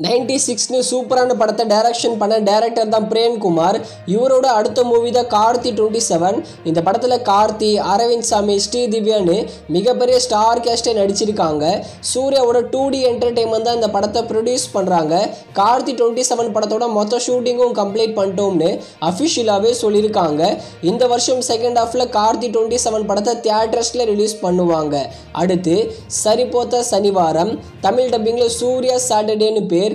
96 சூப்பரான படத்தை டைரக்ஷன் பண்ண டைரக்டர் தான் பிரேம்குமார். இவரோட அடுத்த மூவி தான் கார்த்தி 27. இந்த படத்தில் கார்த்தி, அரவிந்த் சாமி, ஸ்ரீதிவ்யான்னு மிகப்பெரிய ஸ்டார் கேஸ்டை நடிச்சிருக்காங்க. சூர்யாவோட 2D என்டர்டெயின்மெண்ட் தான் இந்த படத்தை ப்ரொடியூஸ் பண்ணுறாங்க. கார்த்தி 27 படத்தோட மொத்த ஷூட்டிங்கும் கம்ப்ளீட் பண்ணிட்டோம்னு அஃபிஷியலாகவே சொல்லியிருக்காங்க. இந்த வருஷம் செகண்ட் ஹாஃபில் கார்த்தி 27 படத்தை தியேட்டர்ஸில் ரிலீஸ் பண்ணுவாங்க. அடுத்து சரிபோத்த சனிவாரம், தமிழ் டப்பிங்கில் சூர்யா சாட்டர்டேன்னு பேர்.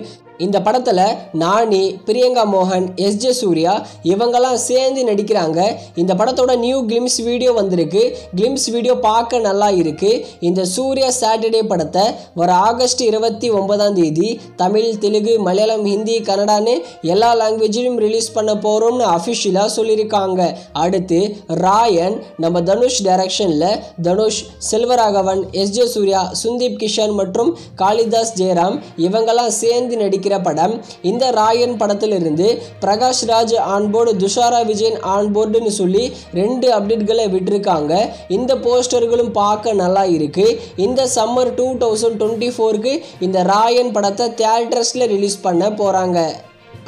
இந்த படத்தில் நானி, பிரியங்கா மோகன், எஸ்ஜே சூர்யா இவங்கெல்லாம் சேர்ந்து நடிக்கிறாங்க. இந்த படத்தோட நியூ கிளிம்ஸ் வீடியோ வந்திருக்கு. கிளிம்ஸ் வீடியோ பார்க்க நல்லா இருக்குது. இந்த சூர்யா சாட்டர்டே படத்தை வர ஆகஸ்ட் 29 தமிழ், தெலுங்கு, மலையாளம், ஹிந்தி, கன்னடான்னு எல்லா லாங்குவேஜிலும் ரிலீஸ் பண்ண போகிறோம்னு அஃபிஷியலாக சொல்லியிருக்காங்க. அடுத்து ராயன், நம்ம தனுஷ் டைரக்ஷனில் தனுஷ், செல்வராகவன், எஸ்ஜே சூர்யா, சுந்தீப் கிஷன் மற்றும் காளிதாஸ் ஜெயராம் இவங்கெல்லாம் சேர்ந்து நடிக்க படம். இந்த ராயன் படத்திலிருந்து பிரகாஷ் ராஜ் ஆன்போர்டு, துஷாரா விஜயன் ஆன்போர்டுன்னு சொல்லி 2 அப்டேட்களை விட்டுருக்காங்க. இந்த போஸ்டர்களும் பார்க்க நல்லா இருக்கு. இந்த சம்மர் 2024க்கு இந்த ராயன் படத்தை தியேட்டர்ஸ்ல ரிலீஸ் பண்ண போறாங்க.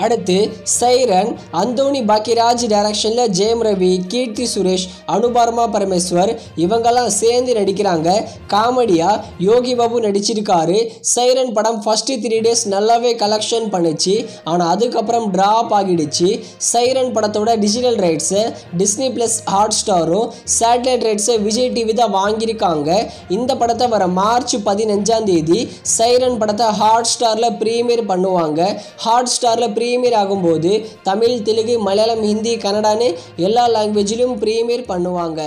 அடுத்து சைரன், அந்தோனி பாக்கியராஜ் டைரக்ஷனில் ஜெயம் ரவி, கீர்த்தி சுரேஷ், அனுபர்மா பரமேஸ்வர் இவங்கெல்லாம் சேர்ந்து நடிக்கிறாங்க. காமெடியாக யோகி பாபு நடிச்சிருக்காரு. சைரன் படம் ஃபஸ்ட்டு 3 days நல்லாவே கலெக்ஷன் பண்ணிச்சு. ஆனால் அதுக்கப்புறம் ட்ராப் ஆகிடுச்சு. சைரன் படத்தோட டிஜிட்டல் ரைட்ஸை டிஸ்னி ப்ளஸ் ஹாட் ஸ்டாரும், சேட்டலைட் ரைட்ஸை விஜய் டிவி தான் வாங்கியிருக்காங்க. இந்த படத்தை வர மார்ச் 15 சைரன் படத்தை ஹாட் ஸ்டாரில் ப்ரீமியர் பண்ணுவாங்க. ஹாட் ஸ்டாரில் ப்ரீமியர் ஆகும்போது தமிழ், தெலுங்கு, மலையாளம், ஹிந்தி, கன்னடான்னு எல்லா லாங்குவேஜிலும் ப்ரீமியர் பண்ணுவாங்க.